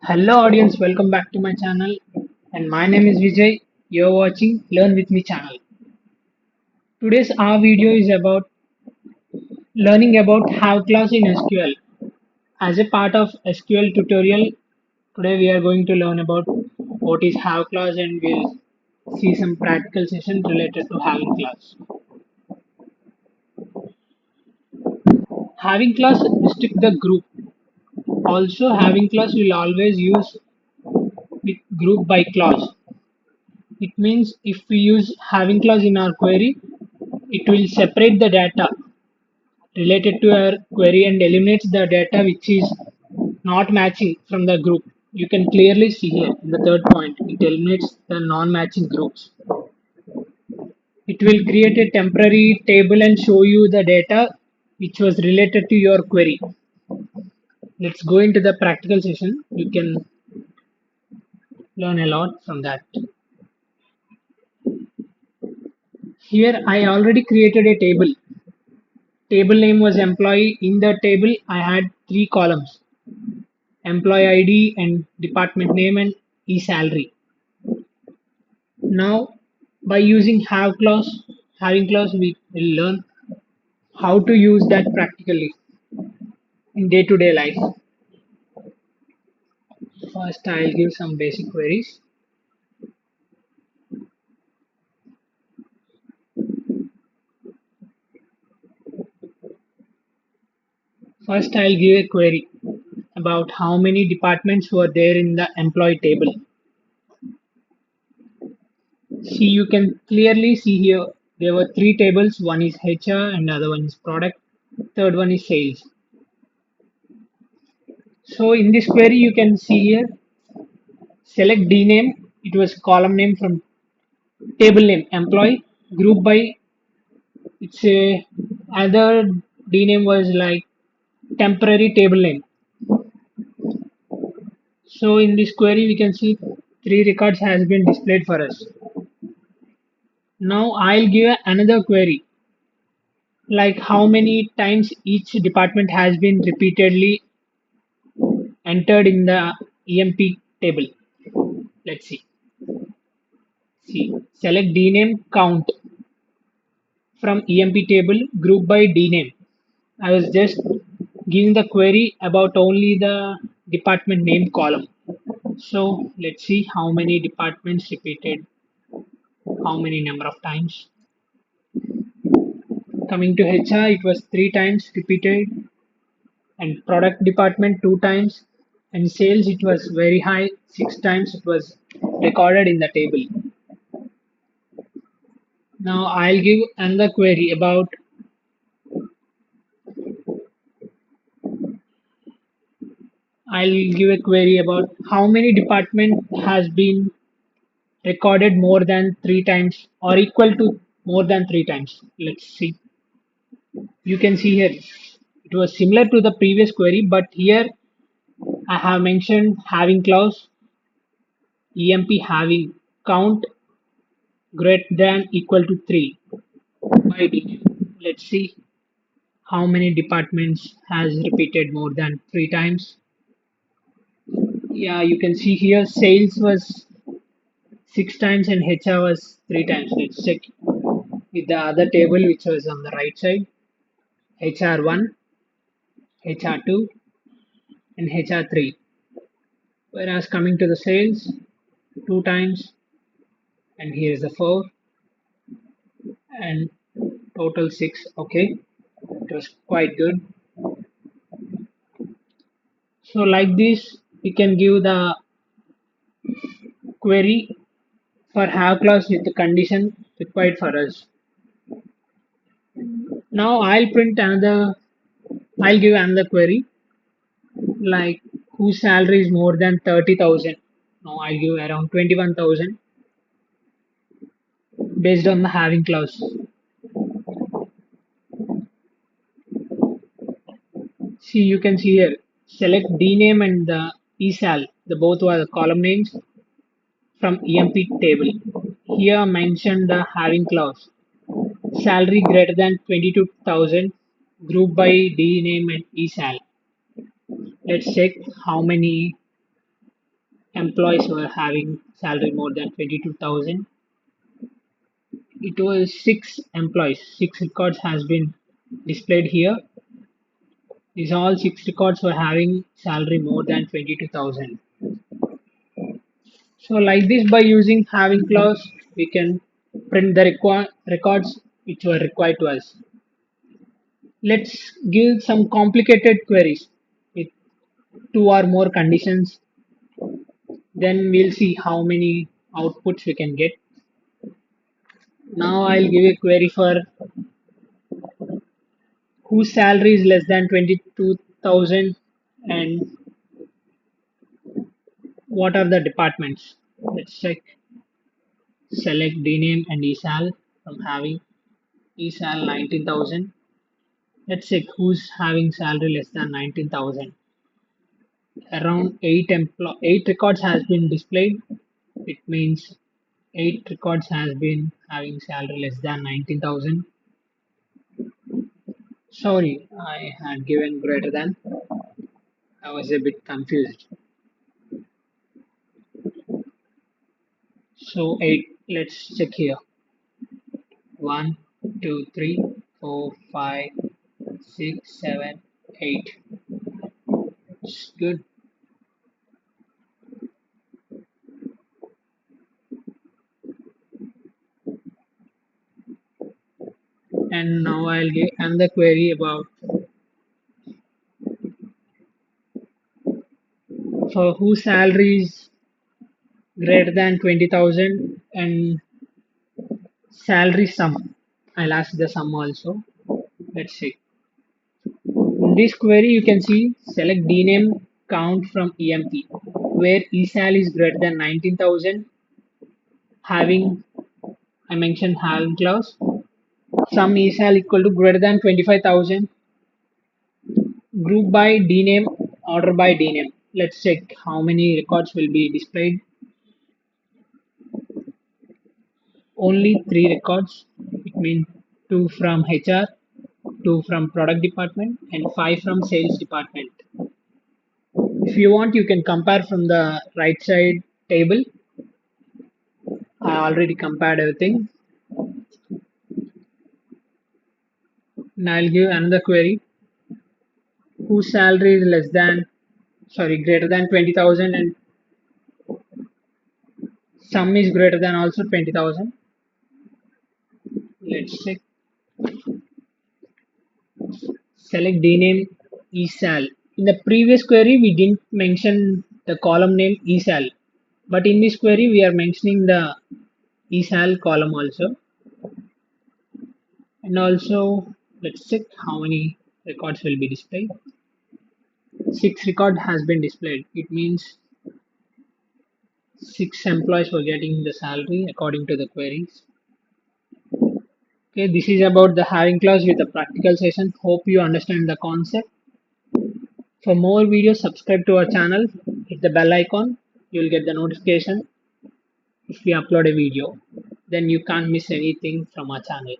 Hello audience, welcome back to my channel and my name is Vijay. You're watching Learn With Me channel. Today's our video is about learning about have class in SQL. As a part of SQL tutorial, today we are going to learn about what is have class and we'll see some practical session related to having class. Having class restrict the group. Also having class will always use with group by clause. It means if we use having clause in our query, it will separate the data related to our query and eliminates the data which is not matching from the group. You can clearly see here in the third point, it eliminates the non-matching groups. It will create a temporary table and show you the data which was related to your query. Let's go into the practical session. You can learn a lot from that. Here I already created a table. Table name was employee. In the table I had three columns: employee ID and department name and e-salary. Now, by using having clause, we will learn how to use that practically in day-to-day life. First, I'll give some basic queries. First, I'll give a query about how many departments were there in the employee table. See, you can clearly see here there were three tables. One is HR, and other one is product. Third one is sales. So in this query, you can see here select D name. It was column name from table name employee group by it's a other D name was like temporary table name. So in this query we can see three records has been displayed for us. Now I'll give another query like how many times each department has been repeatedly entered in the EMP table. Let's see. See, select D name count from EMP table group by D name. I was just giving the query about only the department name column. So let's see how many departments repeated, how many number of times. Coming to HR, it was three times repeated, and product department two times, and sales it was very high, six times it was recorded in the table. Now I'll give another query about I'll give a query about how many department has been recorded more than three times or equal to more than three times. Let's see. You can see here it was similar to the previous query, but here I have mentioned having clause EMP having count greater than equal to 3 by D. Let's see how many departments has repeated more than three times. Yeah, you can see here sales was six times and HR was three times. Let's check with the other table which was on the right side. HR1, HR2, and HR3. Whereas coming to the sales, two times, and here is the four, and total six. Okay, it was quite good. So like this, we can give the query for have clause with the condition required for us. Now I'll give another query like whose salary is more than 30,000. Now I'll give around 21,000 based on the having clause. See, you can see here, select D name and the ESAL, the both were the column names from EMP table. Here mention the having clause. Salary greater than 22,000 group by D name and ESAL. Let's check how many employees were having salary more than 22,000. It was 6 employees. 6 records has been displayed here. These all 6 records were having salary more than 22,000. So like this, by using having clause, we can print the records which were required to us. Let's give some complicated queries with two or more conditions. Then we'll see how many outputs we can get. Now I'll give a query for whose salary is less than 22,000 and what are the departments. Let's check. Select dname and esal from having esal 19,000. Let's check who's having salary less than 19,000. Around 8 records has been displayed. It means 8 records has been having salary less than 19,000. Sorry, I had given greater than. I was a bit confused. So 8. Let's check here. 1, 2, 3, 4, 5, 6, 7, 8. It's good. And now I'll give another query about for whose salary is greater than 20,000 and salary sum. I'll ask the sum also. Let's see. In this query, you can see select dname count from EMP, where esal is greater than 19,000. Having I mentioned having clause. Sum esal equal to greater than 25,000. Group by dname, order by dname. Let's check how many records will be displayed. Only 3 records. It means 2 from HR, 2 from product department, and 5 from sales department. If you want, you can compare from the right side table. I already compared everything. Now I'll give another query. Whose salary is greater than 20,000 and sum is greater than also 20,000. Let's check. Select dname esal. In the previous query, we didn't mention the column name esal, but in this query, we are mentioning the esal column also. And also, let's check how many records will be displayed. 6 record has been displayed. It means 6 employees were getting the salary according to the queries. Okay, this is about the having clause with the practical session. Hope you understand the concept. For more videos, subscribe to our channel. Hit the bell icon. You will get the notification if we upload a video. Then you can't miss anything from our channel.